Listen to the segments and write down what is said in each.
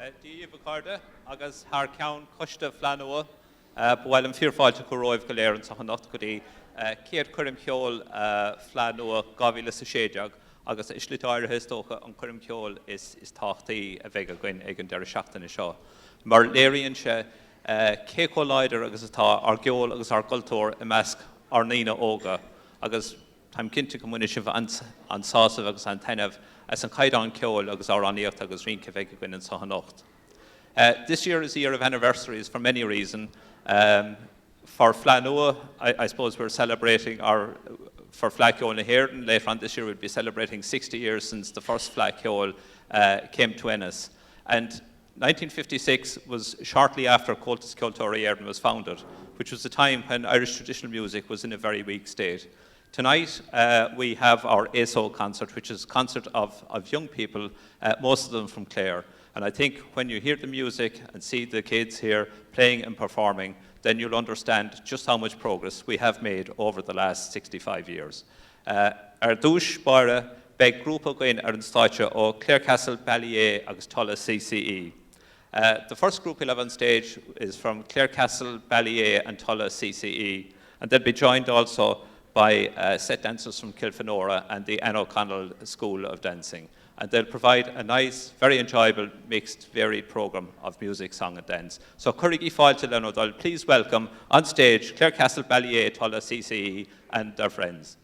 Díomh Carda, agus haar ceann coiste Fleadh bhfuil an fíorfáilte go roimh go léir an sa nacht go dtí céad chuirim ceol Fleadh 2016 agus is litáirithe tócha an chuirim ceol is táchtaí a bheith a gcuin ag an deir seachtainna seo. Mar léiríonn se céco leidir agus atá ar geol agus ar cultúr i measc ar nína óga agus táim cinnte go muine sibh an sásamh agus an tainmh as an caidán ceol agus ar aníocht agus rince bheith a gcuin an sa nacht. This year is a year of anniversaries for many reasons. For Fleadh, I suppose we're celebrating for Fleadh Ceol na Héireann, later on this year we'll be celebrating 60 years since the first Fleadh Ceol came to Ennis. And 1956 was shortly after Comhaltas Ceoltóirí Éireann was founded, which was a time when Irish traditional music was in a very weak state. Tonight, we have our Aos Óg concert, which is a concert of young people, most of them from Clare. And I think when you hear the music and see the kids here playing and performing, then you'll understand just how much progress we have made over the last 65 years. Ar dúis bara beag grúpa goin ar an stáitse ó Clarecastle, Ballyea agus Tulla CCE. The first group we'll have on stage is from Clarecastle, Ballyea and Tulla CCE, and they'll be joined also by set dancers from Kilfenora and the Ann O'Connell School of Dancing. And they'll provide a nice, very enjoyable, mixed, varied programme of music, song and dance. So Curriggy Fáilte Lenodal, please welcome on stage Clarecastle, Ballyea, Tulla CCE and their friends.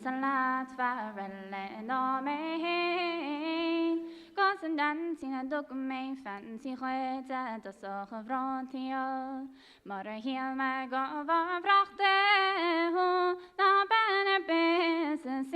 Salat farelle no me Gos and dancing a dog me fancy hoeta to so frontio Mother heel my go vrachte ho na banner business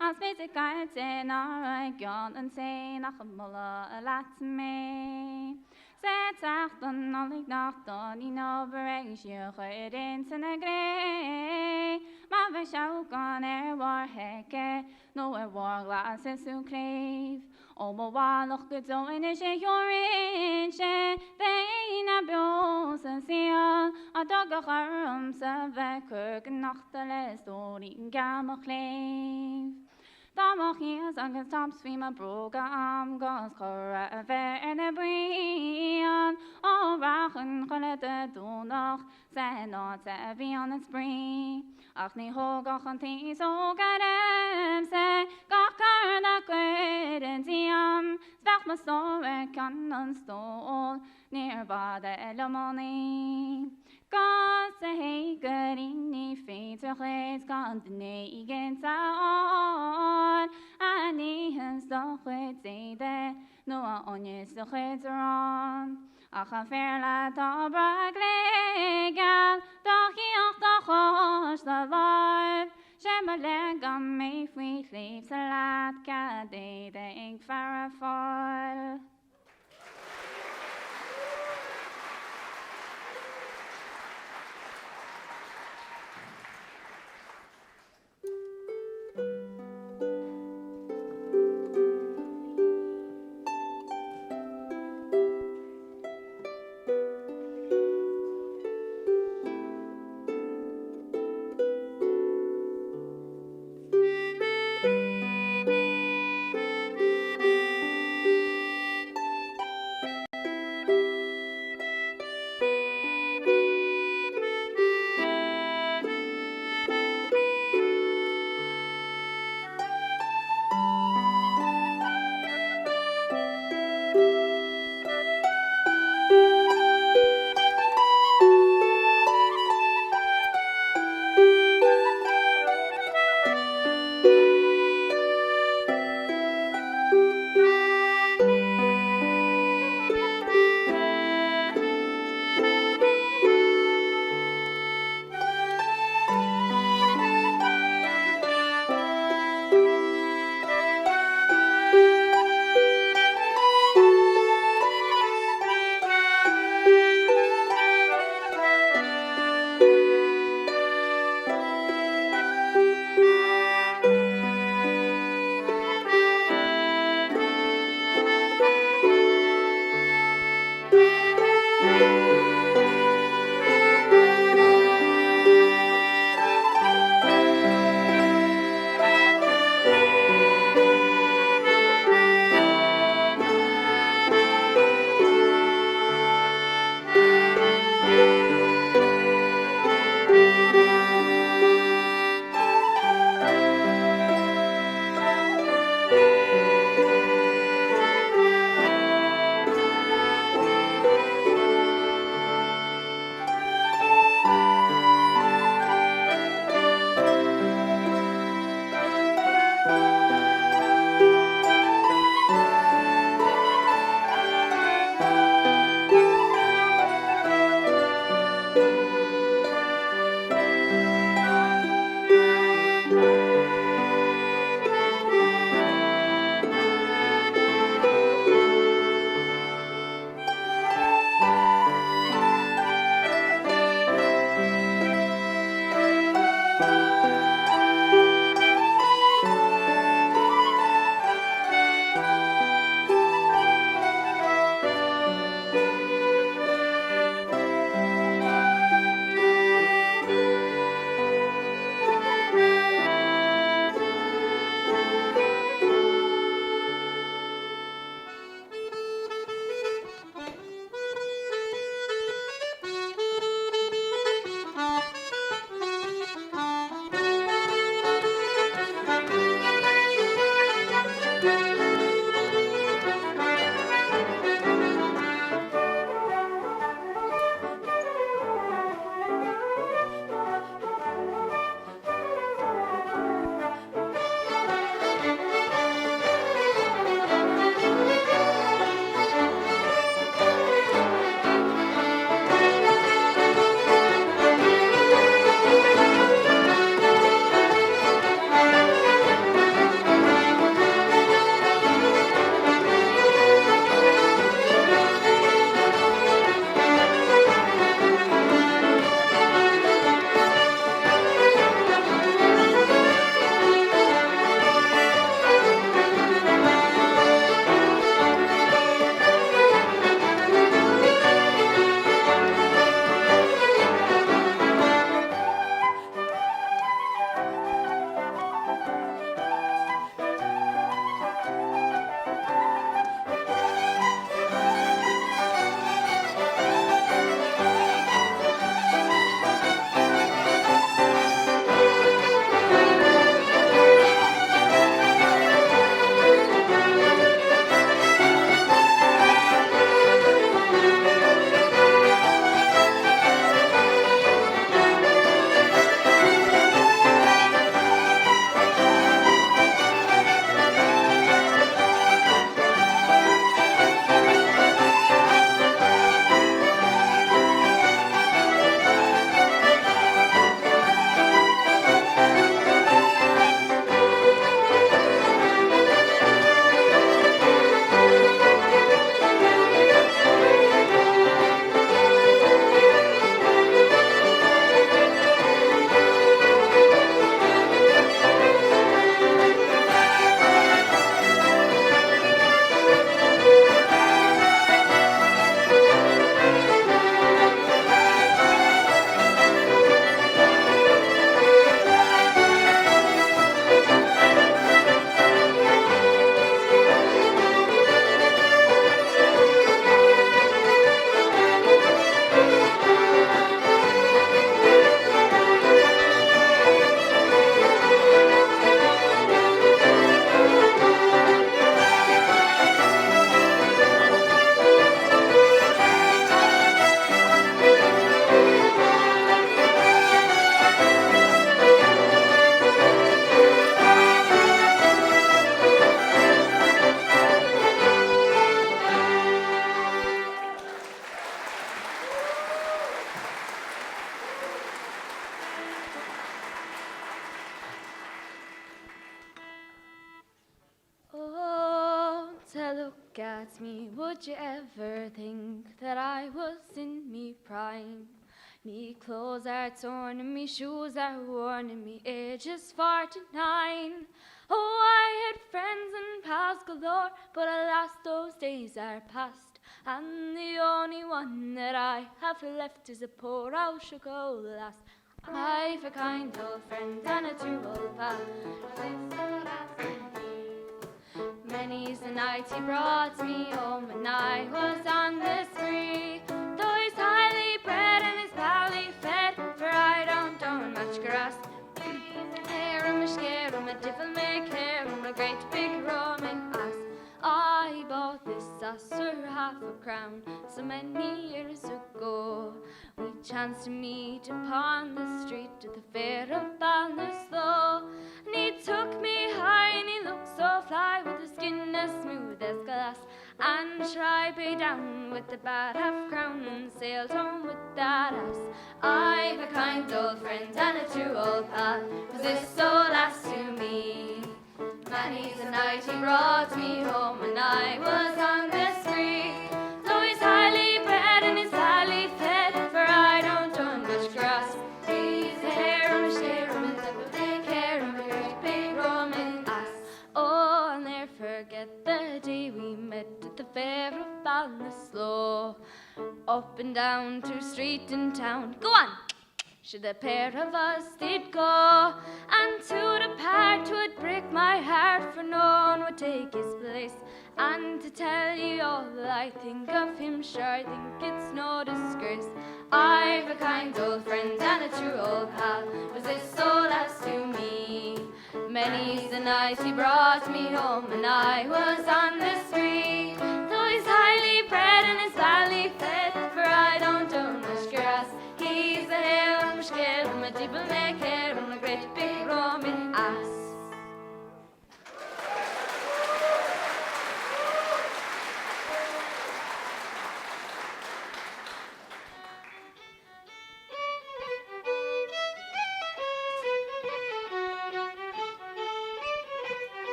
as basic guides in our gone and say nachmulla lat me Zet achten al ik nacht dan in overreisje gerin zijn grey Maar we zou gaan war hekke no war glas is so crave Oma wa nog goed zo in is je jorinche de na bos en sia a dag garum se we kurk nachtele story gamma kleef Da mag je zangen tops wie mijn broga am gas kora ver en a brian o rachen gelette do nog zijn not te be on het spring Ach ni hoog ach an ti so garem se gach kar na kweden tiam Svach ma store kan an stol nearby the elamoni Gas a heger in ni feet a chlees kan de negen on Ani hens doch het zede no a onjes doch het ron Ach a fair la ta braglegal doch hi och doch os the life Shema legam me free sleep salat ka de ink farafal Look at me, would you ever think that I was in me prime? Me clothes are torn and me shoes are worn and me age is 49. Oh, I had friends and pals galore, but alas, those days are past. And the only one that I have left is a poor Aos Óg lass. I've a kind old friend and a true old pal. Many's the night he brought me home when I was on the spree. Though he's highly bred and his pally fed, for I don't own much grass. Hair him, a scare him, a devil make hair him, a great big roaming ass. I bought this ass for £half so many years ago. We chanced to meet upon the street at the fair of Ballyea. And he took me high and he looked so fly, with his skin as smooth as glass. And I paid down with the bad half-crown and sailed home with that ass. I've a kind old friend and a true old pal, was this old lass to me. Many's the night he brought me home when I was on the spree. Though he's highly bred and his valley fed, for I don't own much grass. He's a harem, a sharum, and double they care, and a great big roaming ass. Oh, I'll never forget the day we met at the fair of Ballyea. Up and down through street and town, go on! Should the pair of us did go, and to depart would break my heart, for no one would take his place. And to tell you all I think of him, sure I think it's no disgrace. I've a kind old friend and a true old pal, was this old lass to me. Many's the night he brought me home and I was on the spree. Though he's highly bred and his valley fed, for I don't own much grass. He's a hare, scared from a devil make hair, and a great big roaming ass.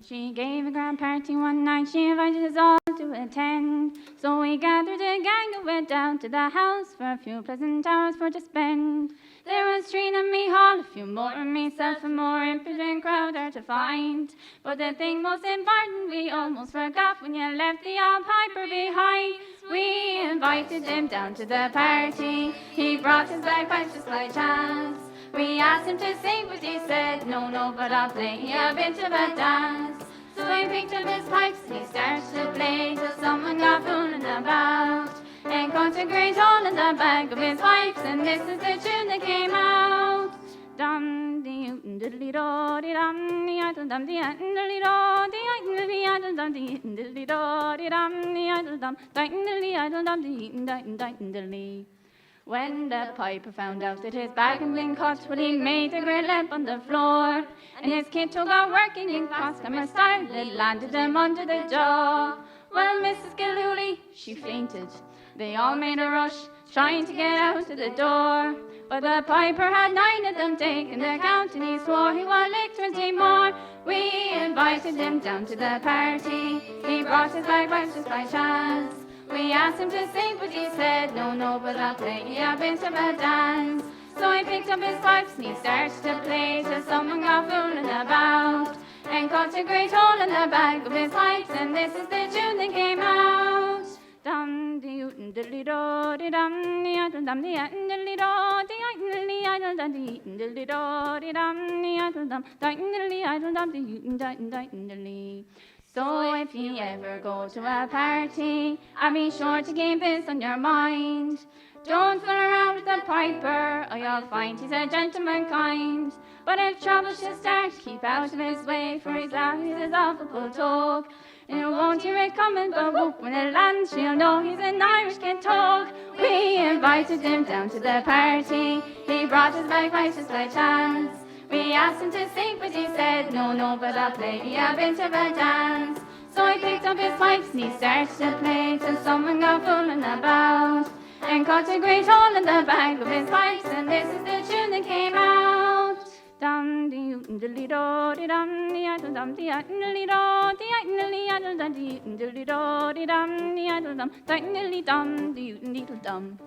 She gave a grand party one night, she invited us all to attend. So we gathered a gang and went down to the house for a few pleasant hours for to spend. There was Trina and me Hall, a few more and myself, a more impudent crowd there to find. But the thing most important we almost forgot when you left the old piper behind. We invited him down to the party, he brought his bagpipes just by chance. We asked him to sing, but he said, no, but I'll play a bit of a dance. So he picked up his pipes and he started to play till someone got fooling about and cut a great hole in the back of his pipes, and this is the tune that came out. Dum dee diddly do dee dum dee idle dum dee diddly do dee idle dum dee diddly do dee dum dee idle dum diddly idle dum dee diddly. When the piper found out that his bag had been cut, well, he made a great lamp on the floor, and his kit took out working in customer style, it landed him under the jaw. Well, Mrs. Gilhooly, she fainted. They all made a rush, trying to get out of the door, but the piper had 9 of them taken their count, and he swore he would lick 20 more. We invited him down to the party, he brought his bagpipes just by chance. We asked him to sing, but he said, no, but I'll play a bit of a dance. So he picked up his pipes and he started to play till someone got fooling about and cut a great hole in the back of his pipes, and this is the tune that came out. Dum dee diddly do dee dum dee idle dum dee diddly do dee idle dum dee diddly do dee dum dee idle dum diddly idle dum dee diddly. So if you ever go to a party, I'll be sure to keep this on your mind. Don't fool around with the piper, or you'll find he's a gentleman kind. But if trouble should start, keep out of his way, for he's loud, he's his awful talk. And you won't hear it coming, but whoop, when it lands, you'll know he's an Irish kid talk. We invited him down to the party, he brought his bagpipes just by chance. We asked him to sing, but he said, no, but I'll play a bit of a dance. So he picked up his pipes and he started to play till someone got fooling about and cut a great hole in the back of his pipes, and this is the tune that came out. Dum dee diddly do dee dum dee idle dum dee diddly do dee idle dum dee diddly do dee dum dee idle dum diddly dum dee diddly dum.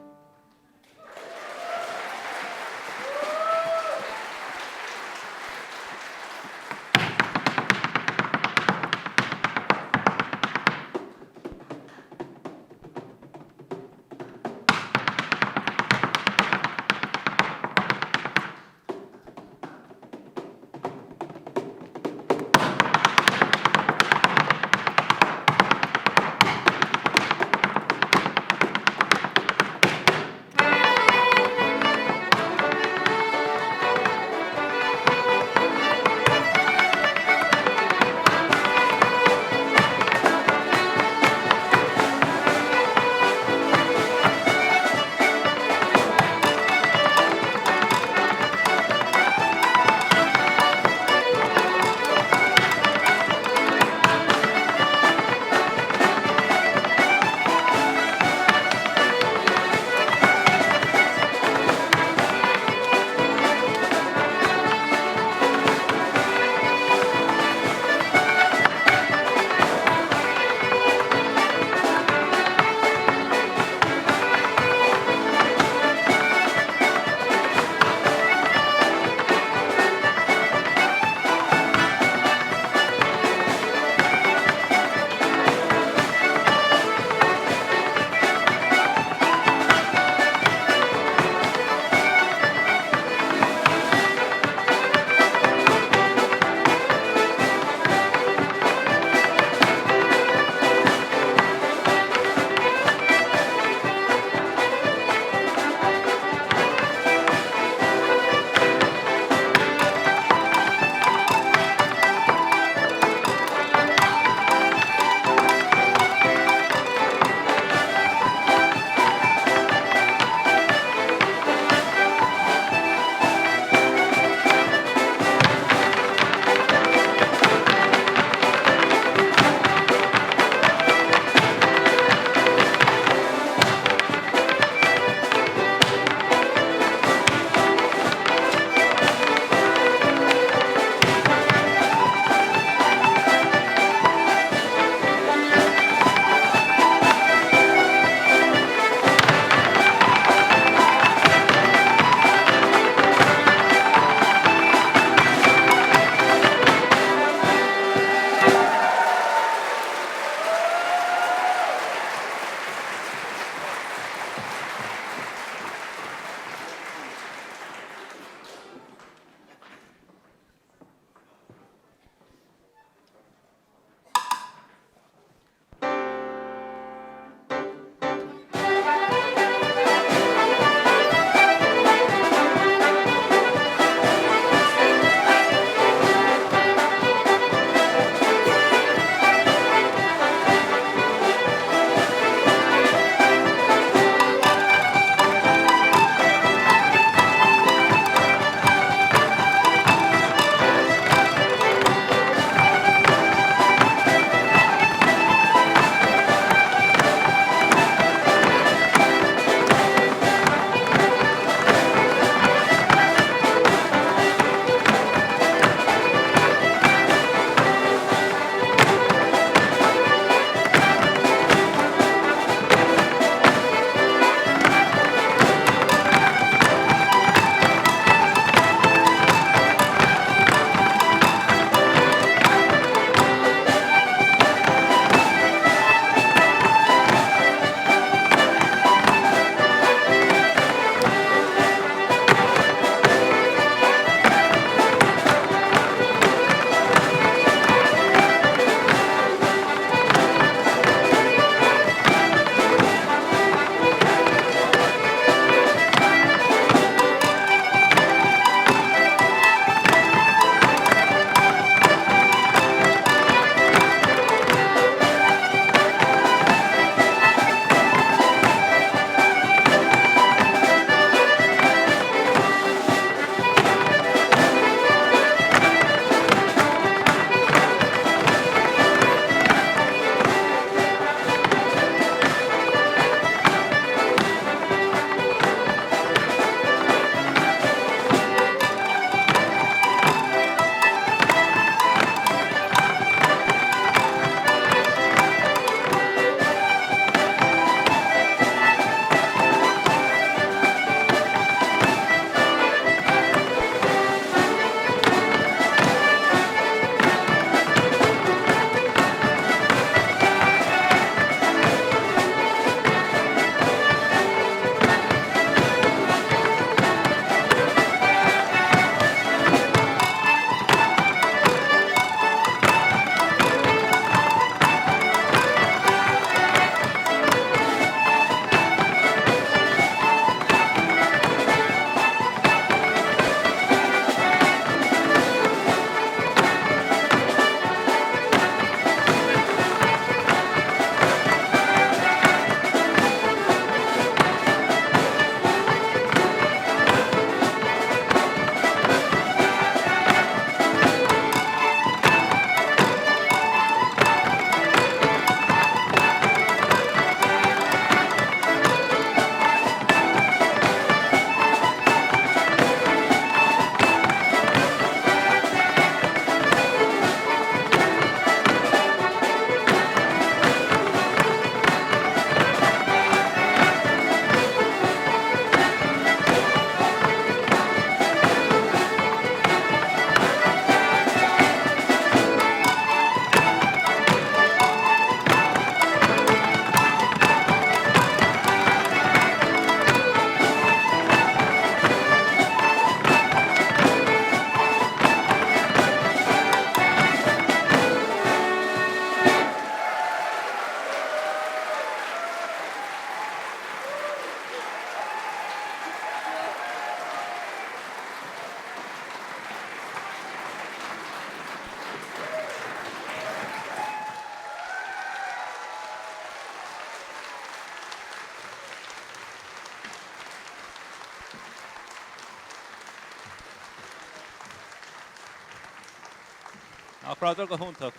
Achrádar go húntaach.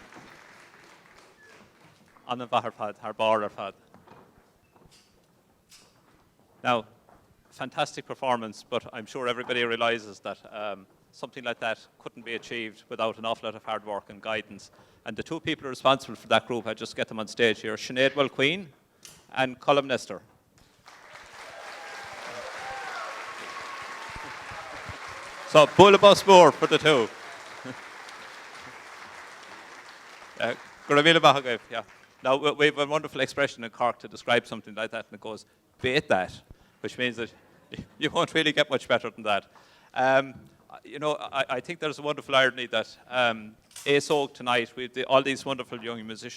An an bhahar fad, har bar ar fad. Now, fantastic performance, but I'm sure everybody realizes that something like that couldn't be achieved without an awful lot of hard work and guidance. And the two people responsible for that group, I just get them on stage here, Sinead Mulqueen and Colm Nestor. So, Bullabus more for the two. Guramila Bahagav, yeah. Now, we have a wonderful expression in Cork to describe something like that, and it goes, bait that, which means that you won't really get much better than that. I think there's a wonderful irony that Aos Óg tonight, with all these wonderful young musicians,